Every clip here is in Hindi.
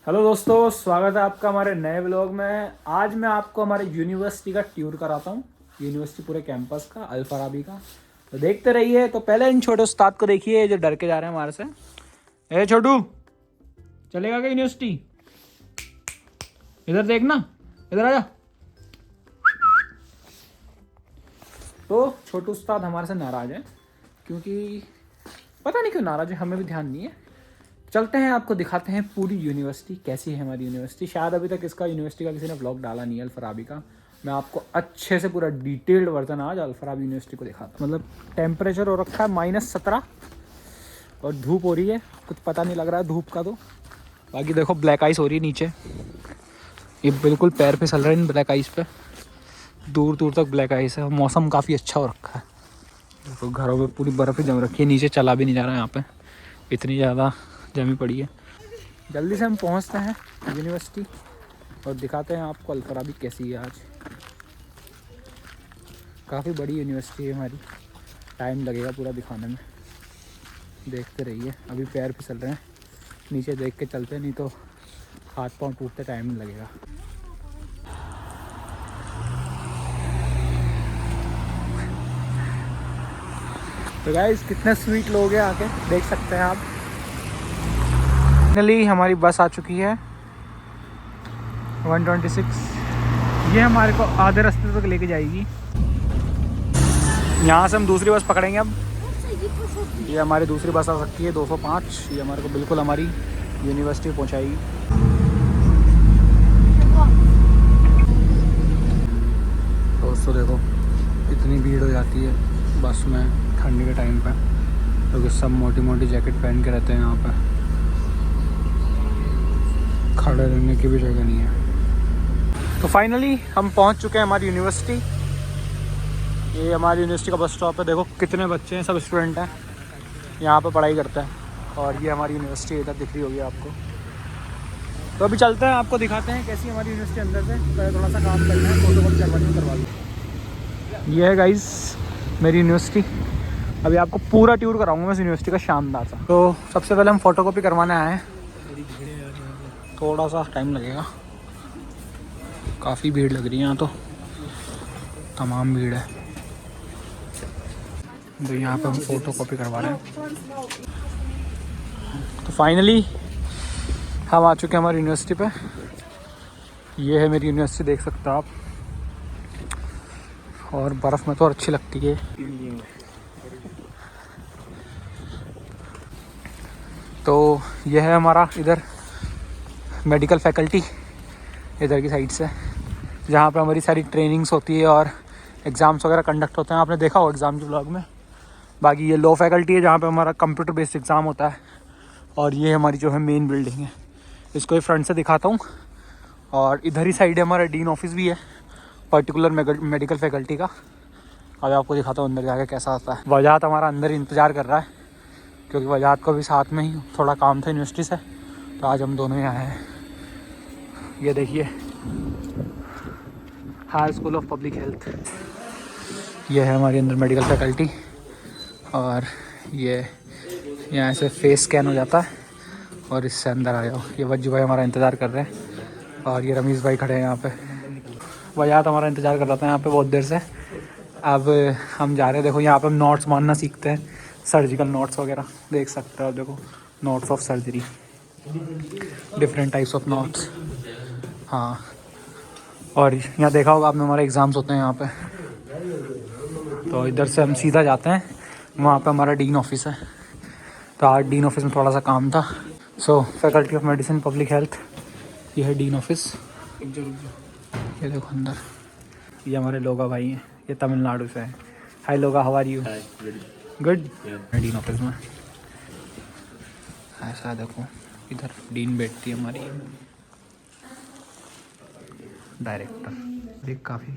हेलो दोस्तों, स्वागत है आपका हमारे नए व्लॉग में। आज मैं आपको हमारे यूनिवर्सिटी का टूर कराता हूँ, यूनिवर्सिटी पूरे कैंपस का, अल फराबी का। तो देखते रहिए। तो पहले इन छोटे उस्ताद को देखिए जो डर के जा रहे हैं हमारे से। ए छोटू, चलेगा क्या यूनिवर्सिटी? इधर देखना, इधर आजा। तो छोटू उस्ताद हमारे से नाराज़ है, क्योंकि पता नहीं क्यों नाराज़ है, हमें भी ध्यान नहीं है। चलते हैं, आपको दिखाते हैं पूरी यूनिवर्सिटी कैसी है हमारी यूनिवर्सिटी। शायद अभी तक इसका यूनिवर्सिटी का किसी ने व्लॉग डाला नहीं है अल फराबी का। मैं आपको अच्छे से पूरा डिटेल्ड वर्जन आज अल फराबी यूनिवर्सिटी को दिखाता हूँ। मतलब टेम्परेचर हो रखा है -17 और धूप हो रही है, कुछ पता नहीं लग रहा है धूप का। तो बाकी देखो ब्लैक आइस हो रही है नीचे, ये बिल्कुल पैर फिसल रहे हैं इन ब्लैक आइस पे, दूर दूर तक ब्लैक आइस है। मौसम काफ़ी अच्छा हो रखा है। देखो घरों में पूरी बर्फ़ ही जम रखी है, नीचे चला भी नहीं जा रहा है, यहाँ पे इतनी ज़्यादा जमी पड़ी है। जल्दी से हम पहुंचते हैं यूनिवर्सिटी और दिखाते हैं आपको अल फराबी कैसी है आज। काफ़ी बड़ी यूनिवर्सिटी है हमारी, टाइम लगेगा पूरा दिखाने में, देखते रहिए। अभी पैर फिसल रहे हैं, नीचे देख के चलते, नहीं तो हाथ पांव टूटते टाइम नहीं लगेगा। तो गाइस कितने स्वीट लोग हैं, आके देख सकते हैं आप। फाइनली हमारी बस आ चुकी है 126। ये हमारे को आधे रास्ते तक लेके जाएगी। यहाँ से हम दूसरी बस पकड़ेंगे अब। ये हमारी दूसरी बस आ सकती है 205। ये हमारे को बिल्कुल हमारी यूनिवर्सिटी पहुँचाएगी। दोस्तों देखो इतनी भीड़ हो जाती है बस में ठंडी के टाइम पे, क्योंकि सब मोटी मोटी जैकेट पहन के रहते हैं। यहाँ पे खड़े रहने की भी जगह नहीं है। तो फाइनली हम पहुँच चुके हैं हमारी यूनिवर्सिटी। ये हमारी यूनिवर्सिटी का बस स्टॉप है। देखो कितने बच्चे हैं, सब स्टूडेंट हैं, यहाँ पे पढ़ाई करते हैं। और ये हमारी यूनिवर्सिटी इधर दिख रही होगी आपको। तो अभी चलते हैं, आपको दिखाते हैं कैसी हमारी यूनिवर्सिटी अंदर से। पहले थोड़ा सा काम करना है, फोटो कॉपी करवा दी। ये है गाइस मेरी यूनिवर्सिटी। अभी आपको पूरा टूर कराऊंगा मैं इस यूनिवर्सिटी का शानदार सा। तो सबसे पहले हम फ़ोटो कॉपी करवाने आए हैं, थोड़ा सा टाइम लगेगा, काफ़ी भीड़ लग रही है यहाँ, तो तमाम भीड़ है। तो यहाँ पे हम फ़ोटो कॉपी करवा रहे हैं। तो फाइनली हम आ चुके हैं हमारी यूनिवर्सिटी पे। ये है मेरी यूनिवर्सिटी, देख सकते हो आप। और बर्फ़ में तो और अच्छी लगती है। तो यह है हमारा इधर मेडिकल फैकल्टी, इधर की साइड से, जहाँ पे हमारी सारी ट्रेनिंग्स होती है और एग्ज़ाम्स वगैरह कंडक्ट होते हैं। आपने देखा हो एग्ज़ाम के ब्लॉग में। बाकी ये लॉ फैकल्टी है, जहाँ पे हमारा कंप्यूटर बेस्ड एग्ज़ाम होता है। और ये हमारी जो है मेन बिल्डिंग है, इसको ही फ्रंट से दिखाता हूँ। और इधर ही साइड है हमारा डीन ऑफिस भी है, पर्टिकुलर मेडिकल फैकल्टी का। अब आपको दिखाता हूँ अंदर जाके कैसा होता है। वजाहत हमारा अंदर इंतज़ार कर रहा है, क्योंकि वजाहत को भी साथ में ही थोड़ा काम था यूनिवर्सिटी से, तो आज हम दोनों ही आए हैं। ये देखिए high school of public health, ये है हमारी अंदर मेडिकल फैकल्टी। और ये यहाँ से फेस स्कैन हो जाता है और इससे अंदर आ जाओ। ये वज्जू भाई हमारा इंतज़ार कर रहे हैं और ये रमीज़ भाई खड़े हैं यहाँ पे। वजाहत हमारा इंतज़ार कर रहा था यहाँ पे बहुत देर से। अब हम जा रहे हैं। देखो यहाँ पे हम नोट्स मानना सीखते हैं, सर्जिकल नोट्स वगैरह देख सकते हो। देखो notes of surgery, different types of notes. हाँ, और यहाँ देखा होगा आपने हमारे एग्ज़ाम्स होते हैं यहाँ पे। तो इधर से हम सीधा जाते हैं, वहाँ पे हमारा डीन ऑफिस है। तो आज डीन ऑफिस में थोड़ा सा काम था। So faculty of medicine public health, ये है डीन ऑफिस। ये देखो अंदर, ये हमारे लोगा भाई हैं, ये तमिलनाडु से हैं। हाय लोगा, how are you? Good. Dean office में ऐसा देखो, इधर डीन बैठती है हमारी डायरेक्टर। एक काफ़ी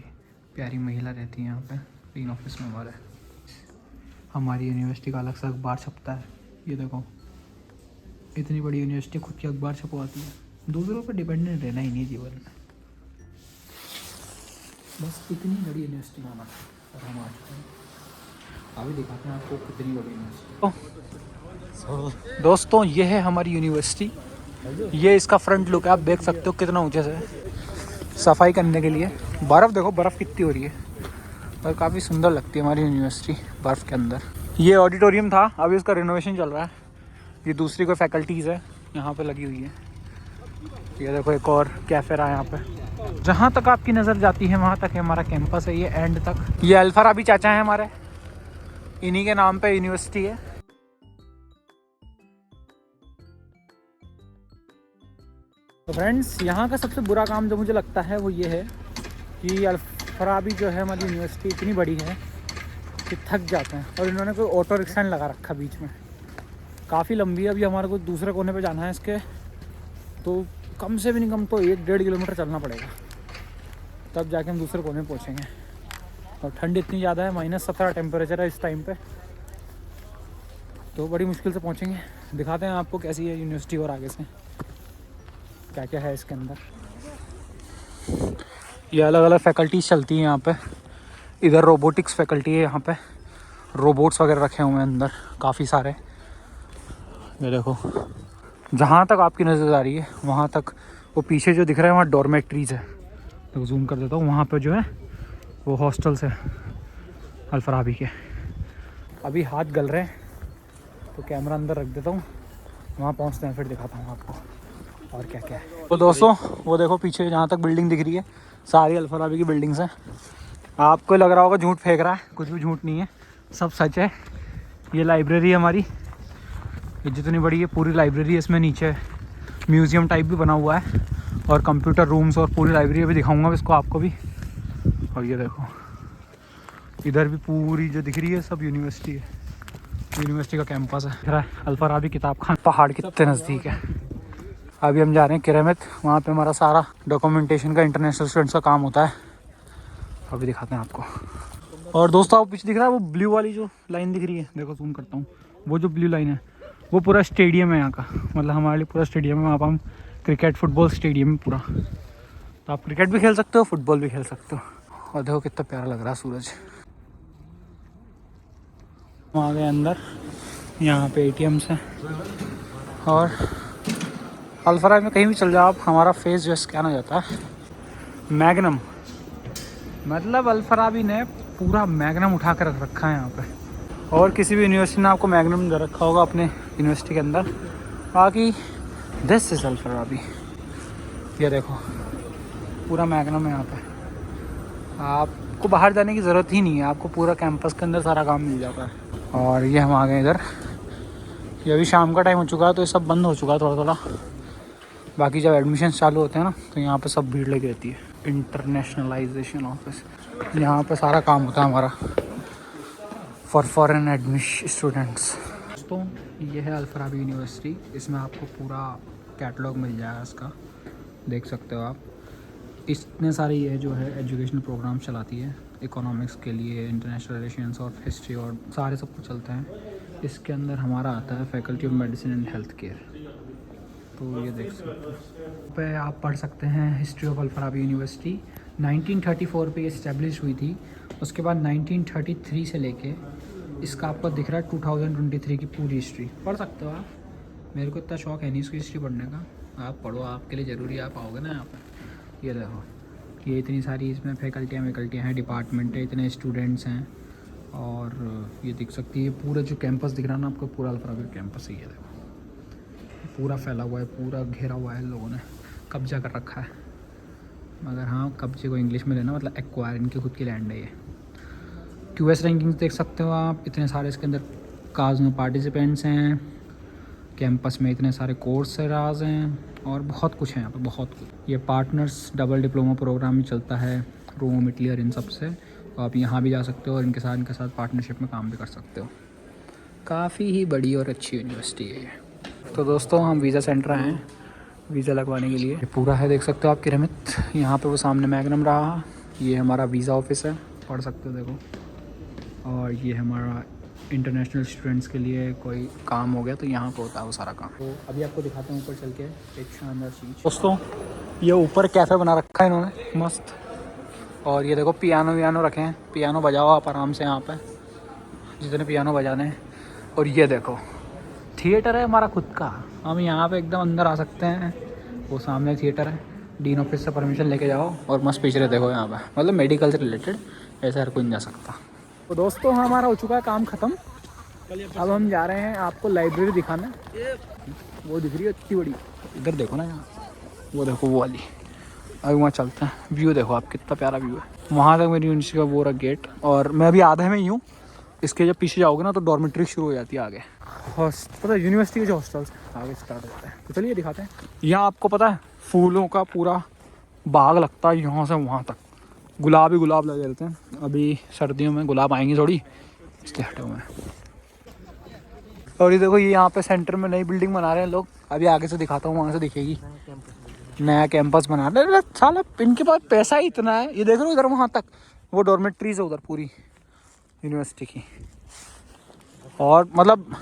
प्यारी महिला रहती है यहाँ पे डीन ऑफिस में हमारे। हमारी यूनिवर्सिटी का अलग से अखबार छपता है। ये देखो इतनी बड़ी यूनिवर्सिटी खुद की अखबार छपवाती है। दूसरों पर डिपेंडेंट रहना ही नहीं जीवन में, बस इतनी बड़ी यूनिवर्सिटी में और हम आ चुके हैं। अभी दिखाते हैं आपको कितनी बड़ी यूनिवर्सिटी। दोस्तों ये है हमारी यूनिवर्सिटी ये इसका फ्रंट लुक है, आप देख सकते हो कितना ऊंचे से सफाई करने के लिए। बर्फ़ देखो, बर्फ़ कितनी हो रही है और काफ़ी सुंदर लगती है हमारी यूनिवर्सिटी बर्फ़ के अंदर। ये ऑडिटोरियम था, अभी उसका रिनोवेशन चल रहा है। ये दूसरी कोई फैकल्टीज़ है यहाँ पे लगी हुई है। ये देखो एक और कैफ़े रहा है यहाँ पे। जहाँ तक आपकी नज़र जाती है वहाँ तक है हमारा कैंपस है, ये एंड तक। ये अल्फाराबी चाचा हैं हमारे, इन्हीं के नाम पे यूनिवर्सिटी है। तो फ्रेंड्स, यहाँ का सबसे बुरा काम जो मुझे लगता है वो ये है कि अल्फाराबी जो है हमारी यूनिवर्सिटी इतनी बड़ी है कि थक जाते हैं। और इन्होंने कोई ऑटो रिक्शा नहीं लगा रखा बीच में, काफ़ी लंबी है। अभी हमारे को दूसरे कोने पे जाना है इसके, तो कम से भी नहीं कम तो 1-1.5 किलोमीटर चलना पड़ेगा, तब जाके हम दूसरे कोने पहुँचेंगे। और ठंड इतनी ज़्यादा है, -17 टेम्परेचर है इस टाइम पे, तो बड़ी मुश्किल से पहुँचेंगे। दिखाते हैं आपको कैसी है यूनिवर्सिटी और आगे से क्या क्या है इसके अंदर। ये अलग अलग फैकल्टीज चलती हैं यहाँ पे। इधर रोबोटिक्स फैकल्टी है, यहाँ पे रोबोट्स वगैरह रखे हुए हैं अंदर काफ़ी सारे। ये देखो, जहाँ तक आपकी नज़र आ रही है वहाँ तक, वो पीछे जो दिख रहा है वहाँ डॉर्मेट्रीज़ है। तो जूम कर देता हूँ, वहाँ पे जो है वो हॉस्टल्स है अल्फाराबी के। अभी हाथ गल रहे हैं तो कैमरा अंदर रख देता हूँ, वहाँ पहुँचते हैं फिर दिखाता हूँ आपको और क्या क्या है। तो दोस्तों वो देखो पीछे जहाँ तक बिल्डिंग दिख रही है सारी अल्फाराबी की बिल्डिंग्स हैं। आपको लग रहा होगा झूठ फेंक रहा है, कुछ भी झूठ नहीं है, सब सच है। ये लाइब्रेरी है हमारी, ये जितनी बड़ी है पूरी लाइब्रेरी है। इसमें नीचे म्यूज़ियम टाइप भी बना हुआ है और कंप्यूटर रूम्स और पूरी लाइब्रेरी भी दिखाऊंगा इसको आपको भी। और ये देखो इधर भी पूरी जो दिख रही है सब यूनिवर्सिटी है, यूनिवर्सिटी का कैंपस है। अल्फाराबी किताब खान पहाड़ कितने नज़दीक है। अभी हम जा रहे हैं किरमित, वहाँ पे हमारा सारा डॉक्यूमेंटेशन का इंटरनेशनल स्टूडेंट्स का काम होता है। अभी दिखाते हैं आपको। और दोस्तों आपको पीछे दिख रहा है वो ब्लू वाली जो लाइन दिख रही है, देखो जूम करता हूँ, वो जो ब्लू लाइन है वो पूरा स्टेडियम है यहाँ का, मतलब हमारे लिए पूरा स्टेडियम है। वहाँ पर हम क्रिकेट फुटबॉल स्टेडियम है पूरा, तो आप क्रिकेट भी खेल सकते हो, फुटबॉल भी खेल सकते हो। और देखो कितना प्यारा लग रहा है सूरज। हम आ गए अंदर, यहाँ पे ATMs हैं। और अल्फाराबी में कहीं भी चल जाओ आप, हमारा फेस जो स्कैन हो जाता है। मैग्नम, मतलब अल्फाराबी ने पूरा मैग्नम उठा कर रख रखा है यहाँ पे। और किसी भी यूनिवर्सिटी ने आपको मैग्नम दे रखा होगा अपने यूनिवर्सिटी के अंदर। बाकी दिस इज़ अल्फाराबी, ये देखो पूरा मैग्नम है यहाँ पे। आपको बाहर जाने की ज़रूरत ही नहीं है, आपको पूरा कैंपस के अंदर सारा काम मिल जाता है। और ये हम आ गए इधर, ये अभी शाम का टाइम हो चुका है तो ये सब बंद हो चुका है थोड़ा थोड़ा। बाकी जब एडमिशन चालू होते हैं ना तो यहाँ पे सब भीड़ लगी रहती है। इंटरनेशनलाइजेशन ऑफिस, यहाँ पे सारा काम होता है हमारा फॉर फॉरेन एडमिशन स्टूडेंट्स। दोस्तों ये है अल्फाराबी यूनिवर्सिटी, इसमें आपको पूरा कैटलॉग मिल जाएगा इसका, देख सकते हो आप। इतने सारे ये जो है एजुकेशनल प्रोग्राम चलाती है, इकोनॉमिक्स के लिए, इंटरनेशनल रिलेशंस और हिस्ट्री और सारे सब कुछ चलते हैं। इसके अंदर हमारा आता है faculty of medicine and health care, तो ये देख सकते हो पे आप पढ़ सकते हैं हिस्ट्री ऑफ अल्फाराबी यूनिवर्सिटी। 1934 पे इस्टेब्लिश हुई थी, उसके बाद 1933 से लेके इसका आपको दिख रहा है 2023 की पूरी हिस्ट्री पढ़ सकते हो आप। मेरे को इतना शौक है नहीं इसकी हिस्ट्री पढ़ने का, आप पढ़ो, आपके लिए ज़रूरी है, आप आओगे ना यहाँ पर। ये देखो ये इतनी सारी इसमें फैकल्टियाँ हैं, डिपार्टमेंट है, इतने स्टूडेंट्स हैं। और ये दिख सकती है पूरा जो कैंपस दिख रहा है ना आपको, पूरा अल्फाराबी कैंपस ही है। देखो पूरा फैला हुआ है, पूरा घेरा हुआ है, लोगों ने कब्जा कर रखा है। मगर हाँ, कब्जे को इंग्लिश में लेना मतलब एक्वायर, इनकी खुद की लैंड है ये। QS रैंकिंग देख सकते हो आप, इतने सारे इसके अंदर काज में पार्टिसिपेंट्स हैं, कैंपस में इतने सारे कोर्स राज हैं और बहुत कुछ है यहाँ पे, बहुत कुछ। ये पार्टनर्स डबल डिप्लोमा प्रोग्राम भी चलता है रोम, इटली और इन सब से, तो आप यहाँ भी जा सकते हो और इनके साथ पार्टनरशिप में काम भी कर सकते हो। काफ़ी ही बड़ी और अच्छी यूनिवर्सिटी है ये। तो दोस्तों हम वीज़ा सेंटर आए हैं वीज़ा लगवाने के लिए। ये पूरा है, देख सकते हो आप किरमित, यहाँ पे वो सामने मैग्नम रहा, ये हमारा वीज़ा ऑफिस है, पढ़ सकते हो देखो। और ये हमारा इंटरनेशनल स्टूडेंट्स के लिए कोई काम हो गया तो यहाँ पे होता है वो सारा काम। तो अभी आपको दिखाते हैं ऊपर चल के एक शानदार चीज़। दोस्तों ये ऊपर कैफ़े बना रखा है इन्होंने मस्त, और ये देखो पियानो वियानो रखे हैं, पियानो बजाओ आप आराम से यहाँ पर जितने पियानो बजाने हैं। और ये देखो थिएटर है हमारा खुद का, हम यहाँ पे एकदम अंदर आ सकते हैं। वो सामने थिएटर है, डीन ऑफिस से परमिशन लेके जाओ और मस्त पिक्चरें देखो यहाँ पे, मतलब मेडिकल से रिलेटेड, ऐसा हर कोई नहीं जा सकता। तो दोस्तों हमारा हो चुका है काम ख़त्म। अब हम जा रहे हैं आपको लाइब्रेरी दिखाना। वो दिख रही है इतनी बड़ी, इधर देखो ना यहाँ, वो देखो वो वाली। अभी वहाँ चलते हैं, व्यू देखो आप कितना प्यारा व्यू है। वहाँ तक मेरी यूनिवर्सिटी का वो रहा गेट, और मैं अभी आधे में ही हूँ। इसके जब पीछे जाओगे ना तो डॉर्मेट्री शुरू हो जाती है आगे। पता है यूनिवर्सिटी के जो हॉस्टल्स आगे स्टार्ट होता है। तो चलिए दिखाते हैं। यहाँ आपको पता है फूलों का पूरा बाग लगता है, यहाँ से वहाँ तक गुलाब ही गुलाब लगे रहते हैं। अभी सर्दियों में गुलाब आएंगी थोड़ी, इसलिए हटे हुए हैं। और ये देखो, ये यहाँ पे सेंटर में नई बिल्डिंग बना रहे हैं लोग। अभी आगे से दिखाता हूँ, वहाँ से दिखेगी। नया कैंपस बना रहे हैं साला, इनके पास पैसा ही इतना है। ये देख रहे हो उधर वहाँ तक वो डॉर्मेट्रीज है उधर पूरी यूनिवर्सिटी की। और मतलब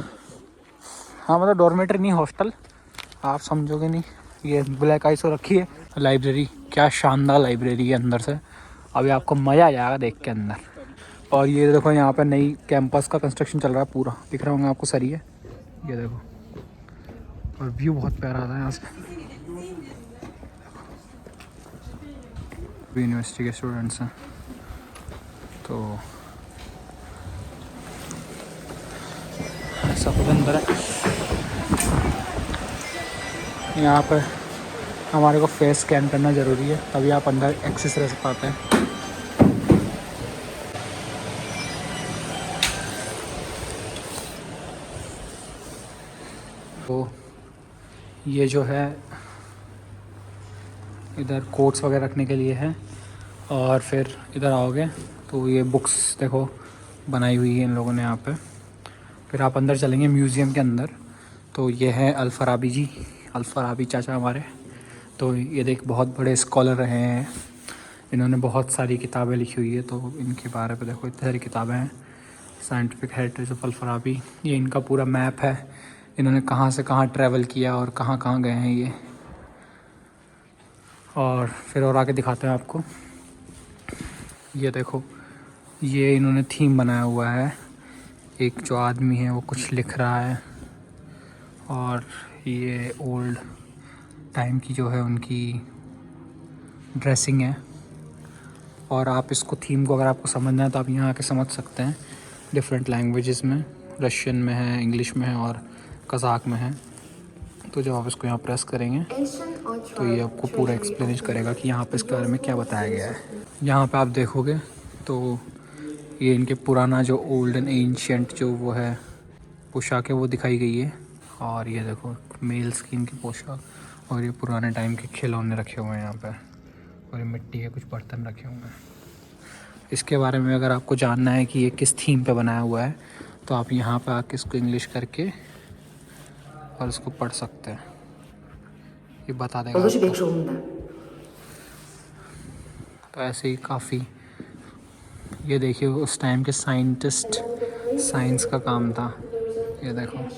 हाँ, मतलब डॉर्मेट्री नहीं, हॉस्टल, आप समझोगे नहीं। ये ब्लैक आइस हो रखी है। लाइब्रेरी, क्या शानदार लाइब्रेरी है अंदर से, अभी आपको मज़ा आ जाएगा देख के अंदर। और ये देखो यहाँ पे नई कैंपस का कंस्ट्रक्शन चल रहा है पूरा, दिख रहा होगा आपको सरिये, ये देखो। और व्यू बहुत प्यारा आता है यहाँ से। यूनिवर्सिटी के स्टूडेंट्स हैं तो ऐसा कुछ अंदर है। यहाँ पर हमारे को फेस स्कैन करना ज़रूरी है, तभी आप अंदर एक्सेस रह पाते हैं। तो ये जो है इधर कोट्स वगैरह रखने के लिए है। और फिर इधर आओगे तो ये बुक्स देखो बनाई हुई है इन लोगों ने यहाँ पे। फिर आप अंदर चलेंगे म्यूज़ियम के अंदर, तो ये है अल-फराबी जी, अल-फराबी चाचा हमारे। तो ये देख बहुत बड़े स्कॉलर रहे हैं, इन्होंने बहुत सारी किताबें लिखी हुई है। तो इनके बारे में देखो इतनी सारी किताबें हैं। साइंटिफिक हेरिटेज ऑफ अल-फराबी, ये इनका पूरा मैप है, इन्होंने कहाँ से कहाँ ट्रैवल किया और कहाँ कहाँ गए हैं ये। और फिर और आगे दिखाते हैं आपको। ये देखो, ये इन्होंने थीम बनाया हुआ है। एक जो आदमी है वो कुछ लिख रहा है, और ये ओल्ड टाइम की जो है उनकी ड्रेसिंग है। और आप इसको थीम को अगर आपको समझना है तो आप यहाँ आके समझ सकते हैं। डिफरेंट लैंग्वेजेस में, रशियन में है, इंग्लिश में है और कज़ाक में है। तो जब आप इसको यहाँ प्रेस करेंगे तो ये आपको पूरा एक्सप्लेनेज करेगा कि यहाँ पे इसके बारे में क्या बताया गया है। यहाँ पे आप देखोगे तो ये इनके पुराना जो ओल्ड एंड एंशिएंट जो वो है पोशाक है वो दिखाई गई है। और ये देखो मेल्स की इनकी पोशाक, और ये पुराने टाइम के खिलौने रखे हुए हैं यहाँ पे, और ये मिट्टी के कुछ बर्तन रखे हुए हैं। इसके बारे में अगर आपको जानना है कि ये किस थीम पे बनाया हुआ है तो आप यहाँ पे आके इसको इंग्लिश करके और इसको पढ़ सकते हैं, ये बता देगा आपको। तो ऐसे ही काफ़ी, ये देखिए उस टाइम के साइंटिस्ट, साइंस का काम था। ये देखो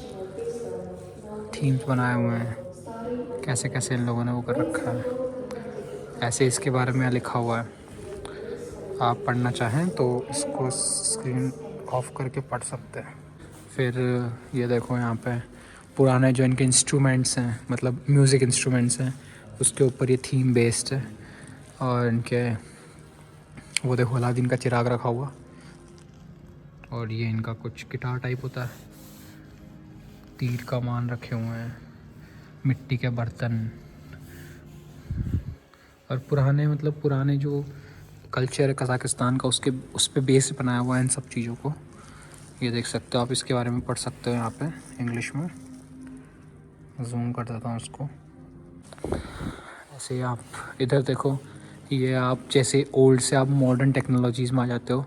थीम्स बनाए हुए हैं, कैसे कैसे इन लोगों ने वो कर रखा है। ऐसे इसके बारे में लिखा हुआ है, आप पढ़ना चाहें तो इसको स्क्रीन ऑफ करके पढ़ सकते हैं। फिर ये देखो यहाँ पे पुराने जो इनके इंस्ट्रूमेंट्स हैं, मतलब म्यूज़िक इंस्ट्रूमेंट्स हैं, उसके ऊपर ये थीम बेस्ड है। और इनके वो देखो अलादीन का चिराग रखा हुआ, और ये इनका कुछ गिटार टाइप होता है, तीर का मान रखे हुए हैं, मिट्टी के बर्तन। और पुराने मतलब पुराने जो कल्चर है कज़ाकिस्तान का, उसके उस पे बेस बनाया हुआ है इन सब चीज़ों को। ये देख सकते हो आप, इसके बारे में पढ़ सकते हो यहाँ पे इंग्लिश में। जूम कर देता हूँ उसको। ऐसे आप इधर देखो, ये आप जैसे ओल्ड से आप मॉडर्न टेक्नोलॉजीज़ में आ जाते हो,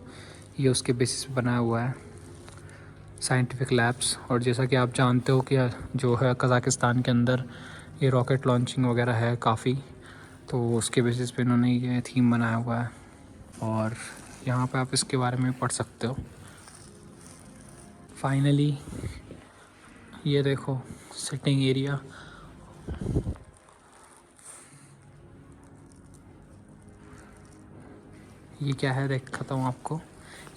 ये उसके बेसिस पे बनाया हुआ है साइंटिफिक लैब्स। और जैसा कि आप जानते हो कि जो है कज़ाकिस्तान के अंदर ये रॉकेट लॉन्चिंग वगैरह है काफ़ी, तो उसके बेसिस पे इन्होंने ये थीम बनाया हुआ है। और यहाँ पे आप इसके बारे में पढ़ सकते हो। फाइनली ये देखो सिटिंग एरिया, ये क्या है दिखाता हूँ आपको।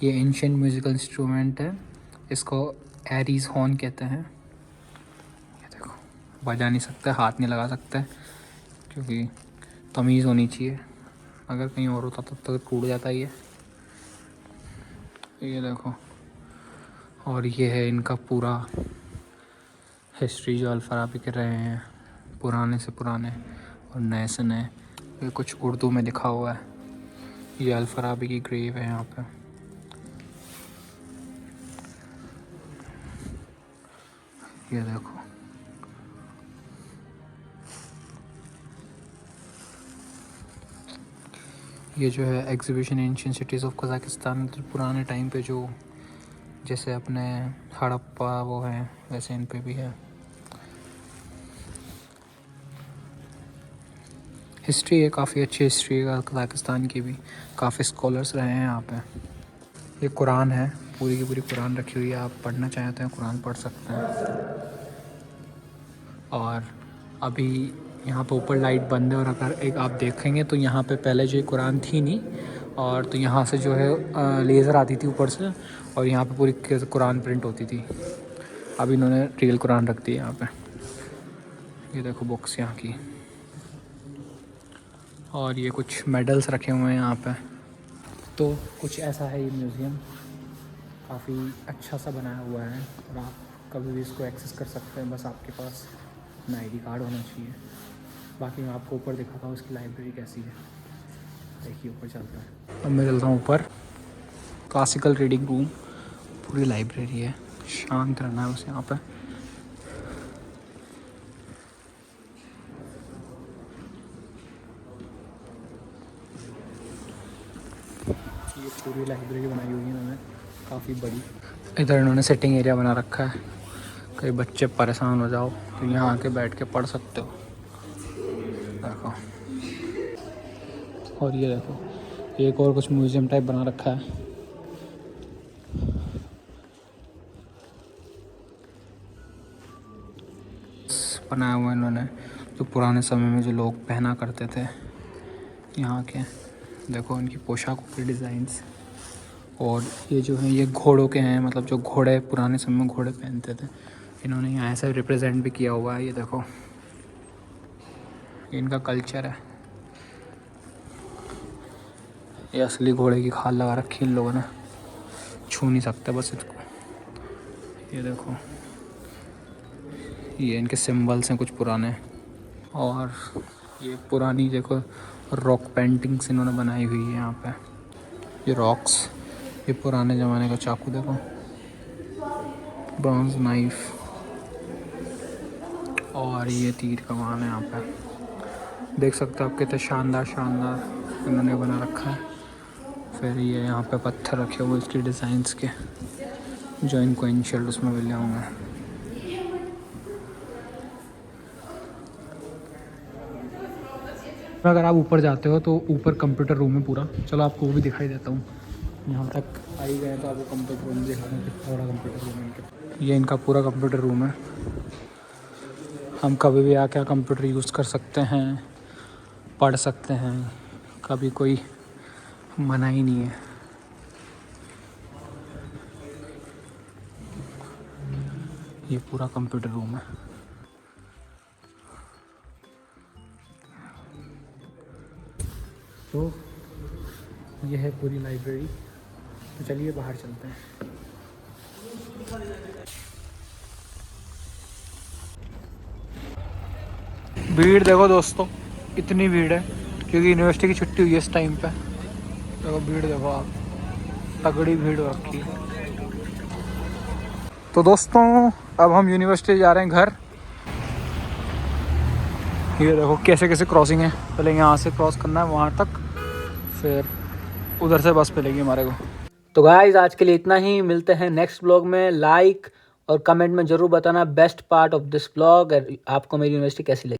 ये एंशिएंट म्यूज़िकल इंस्ट्रूमेंट है, इसको एरीज़ हॉर्न कहते हैं। बजा नहीं सकते, हाथ नहीं लगा सकते, क्योंकि तमीज़ होनी चाहिए। अगर कहीं और होता तो टूट जाता ये देखो। और ये है इनका पूरा हिस्ट्री जो अल-फराबी के रहे हैं, पुराने से पुराने और नए से नए। ये कुछ उर्दू में लिखा हुआ है। ये अल-फराबी की ग्रेव है यहाँ पे। ये देखो, ये जो है exhibition ancient cities of Kazakhstan, तो पुराने टाइम पे जो जैसे अपने हड़प्पा वो हैं वैसे इन पे भी है। हिस्ट्री है, काफ़ी अच्छी हिस्ट्री है कज़ाकिस्तान की भी। काफ़ी स्कॉलर्स रहे हैं यहाँ पे। ये कुरान है, पूरी की पूरी कुरान रखी हुई है। आप पढ़ना चाहते हैं कुरान पढ़ सकते हैं। और अभी यहाँ पे ऊपर लाइट बंद है, और अगर एक आप देखेंगे तो यहाँ पे पहले जो कुरान थी नहीं, और तो यहाँ से जो है लेज़र आती थी ऊपर से, और यहाँ पे पूरी कुरान प्रिंट होती थी। अभी इन्होंने रियल कुरान रख दी है यहाँ पे। ये देखो बुक्स यहाँ की, और ये कुछ मेडल्स रखे हुए हैं यहाँ पे। तो कुछ ऐसा है ये म्यूज़ियम, काफ़ी अच्छा सा बनाया हुआ है, और आप कभी भी इसको एक्सेस कर सकते हैं। बस आपके पास अपना ID कार्ड होना चाहिए। बाकी मैं आपको ऊपर दिखाता हूँ इसकी लाइब्रेरी कैसी है। देखिए ऊपर चलता है। अब मैं चलता हूँ ऊपर। क्लासिकल रीडिंग रूम, पूरी लाइब्रेरी है, शांत रहना है बस यहाँ पे। ये पूरी लाइब्रेरी बनाई हुई है इन्होंने, काफ़ी बड़ी। इधर इन्होंने सिटिंग एरिया बना रखा है, कई बच्चे परेशान हो जाओ तो यहाँ आके बैठ के पढ़ सकते हो। देखो, और ये देखो एक और कुछ म्यूज़ियम टाइप बना रखा है। बनाया हुआ इन्होंने जो पुराने समय में जो लोग पहना करते थे यहाँ के। देखो उनकी पोशाकों के डिज़ाइंस। और ये जो है ये घोड़ों के हैं, मतलब जो घोड़े पुराने समय में घोड़े पहनते थे, इन्होंने यहाँ ऐसा रिप्रेजेंट भी किया हुआ है। ये देखो, ये इनका कल्चर है। ये असली घोड़े की खाल लगा रखी इन लोगों ने, छू नहीं सकते बस इसको। ये देखो, ये इनके सिंबल्स हैं कुछ पुराने। और ये पुरानी देखो रॉक पेंटिंग्स इन्होंने बनाई हुई है यहाँ पे। ये रॉक्स, ये पुराने ज़माने का चाकू देखो, ब्रॉन्ज नाइफ, और ये तीर कमान है यहाँ पे। देख सकते हो आप कितने शानदार शानदार इन्होंने बना रखा है। फिर ये यहाँ पे पत्थर रखे हुए इसकी डिज़ाइंस के, जो इनको एंशिएंट उसमें मिले होंगे। अगर आप ऊपर जाते हो तो ऊपर कंप्यूटर रूम है पूरा। चलो आपको वो भी दिखाई देता हूँ। यहाँ तक आ ही गए तो आपको कंप्यूटर रूम दिखाता हूँ, कितना बड़ा कंप्यूटर रूम है। ये इनका पूरा कंप्यूटर रूम है। हम कभी भी आके कंप्यूटर यूज़ कर सकते हैं, पढ़ सकते हैं, कभी कोई मना ही नहीं है। ये पूरा कंप्यूटर रूम है। तो ये है पूरी लाइब्रेरी। तो चलिए बाहर चलते हैं। भीड़ देखो दोस्तों, इतनी भीड़ है क्योंकि यूनिवर्सिटी की छुट्टी हुई है इस टाइम पे। देखो भीड़ देखो आप, तगड़ी भीड़ हो रखी है। तो दोस्तों अब हम यूनिवर्सिटी जा रहे हैं घर। ये देखो कैसे कैसे क्रॉसिंग है। पहले यहाँ से क्रॉस करना है वहाँ तक, फिर उधर से बस मिलेगी हमारे को। तो गाइस आज के लिए इतना ही, मिलते हैं नेक्स्ट ब्लॉग में। लाइक और कमेंट में ज़रूर बताना best part of this blog, आपको मेरी यूनिवर्सिटी कैसी लगी।